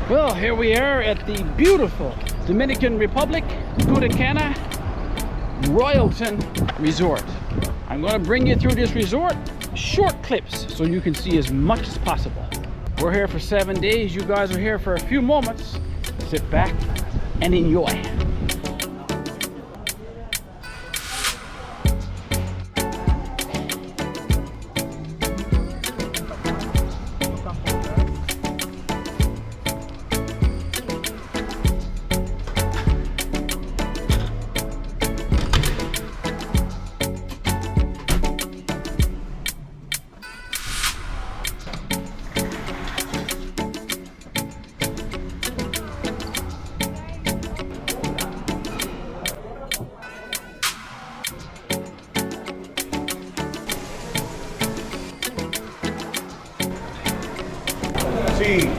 Well, here we are at the beautiful Dominican Republic, Punta Cana, Royalton Resort. I'm going to bring you through this resort, short clips, so you can see as much as possible. We're here for 7 days. You guys are here for a few moments. Sit back and enjoy. Sí.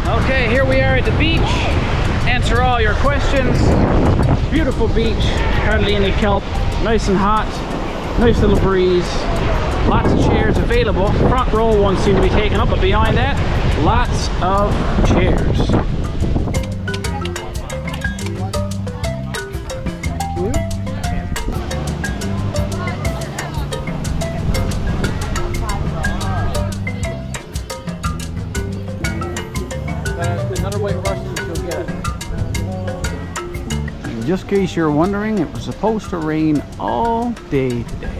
Okay, here we are at the beach. Answer all your questions. Beautiful beach, hardly any kelp, nice and hot, nice little breeze. Lots of chairs available. Front row ones seem to be taken up, but behind that, lots of chairs. Just in case you're wondering, it was supposed to rain all day today.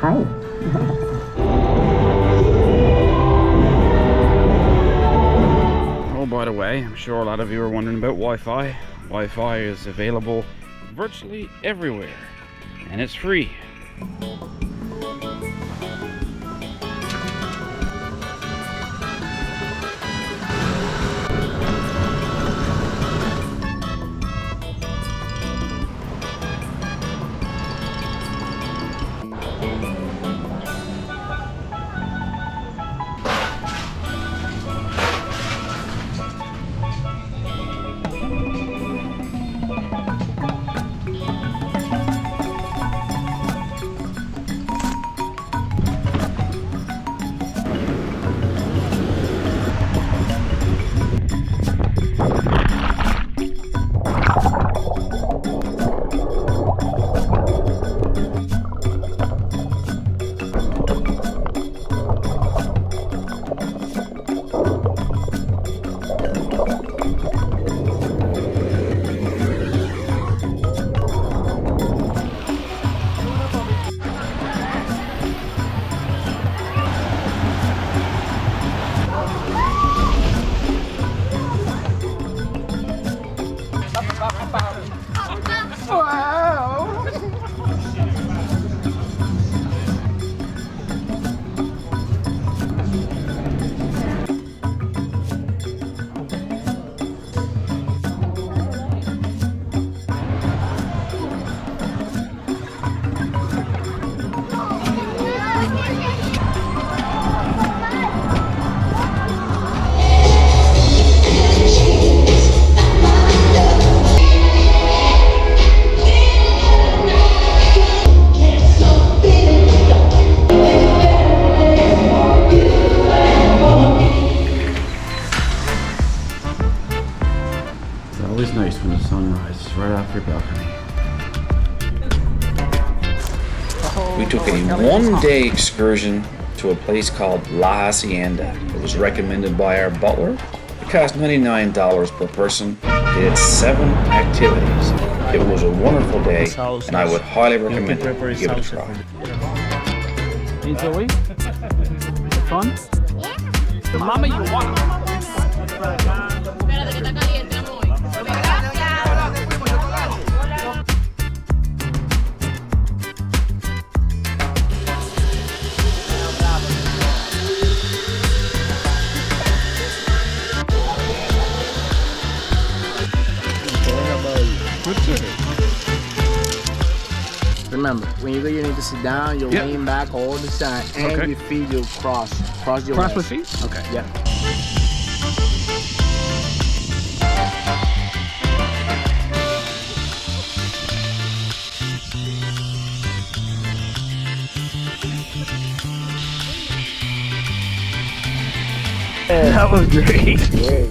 Hi. Oh, by the way, I'm sure a lot of you are wondering about Wi-Fi. Wi-Fi is available virtually everywhere, and it's free. Always nice when the sun rises right off your balcony. We took a one-day excursion to a place called La Hacienda. It was recommended by our butler. It cost $99 per person. They did 7 activities. It was a wonderful day, and I would highly recommend it. Give it a try. Hey Zoe, fun? Yeah. Mama, you want Remember, when you go, you need to sit down. You lean back all the time, and your feet you cross your cross my legs. feet? Okay. Yeah. That was great. Great.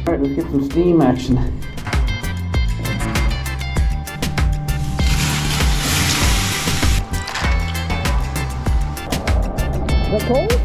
Alright, let's get some steam action. Is that cold?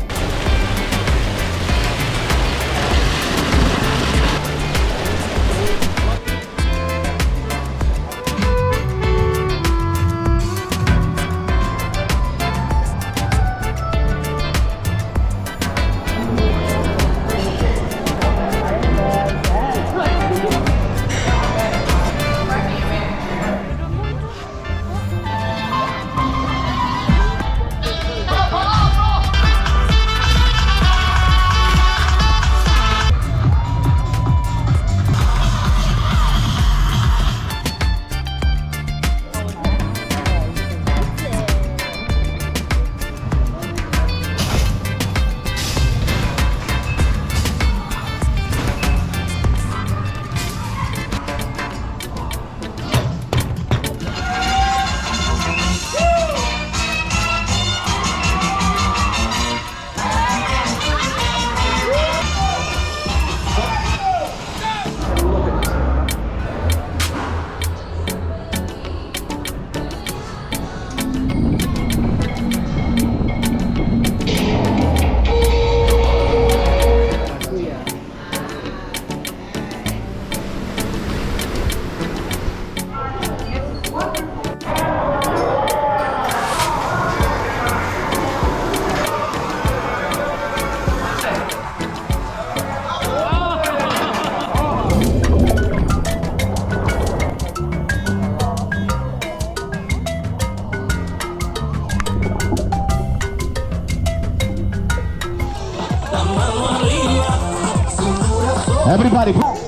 Everybody, pop.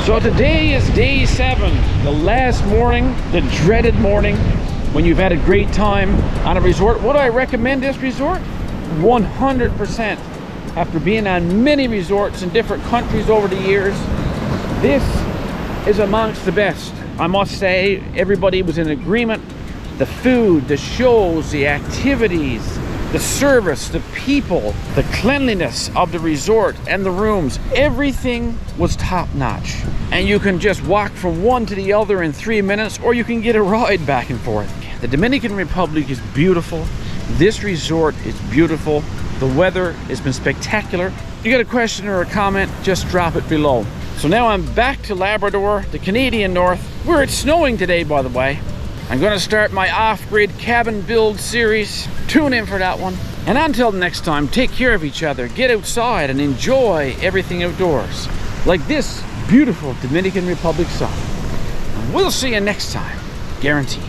So today is day 7, the last morning, the dreaded morning when you've had a great time on a resort. Would I recommend this resort? 100%. After being on many resorts in different countries over the years, this is amongst the best. I must say, everybody was in agreement. The food, the shows, the activities, the service, the people, the cleanliness of the resort and the rooms, everything was top notch. And you can just walk from one to the other in 3 minutes, or you can get a ride back and forth. The Dominican Republic is beautiful. This resort is beautiful. The weather has been spectacular. If you got a question or a comment, just drop it below. So now I'm back to Labrador, the Canadian North, where it's snowing today, by the way. I'm going to start my off-grid cabin build series. Tune in for that one. And until next time, take care of each other, get outside and enjoy everything outdoors, like this beautiful Dominican Republic sun. And we'll see you next time, guaranteed.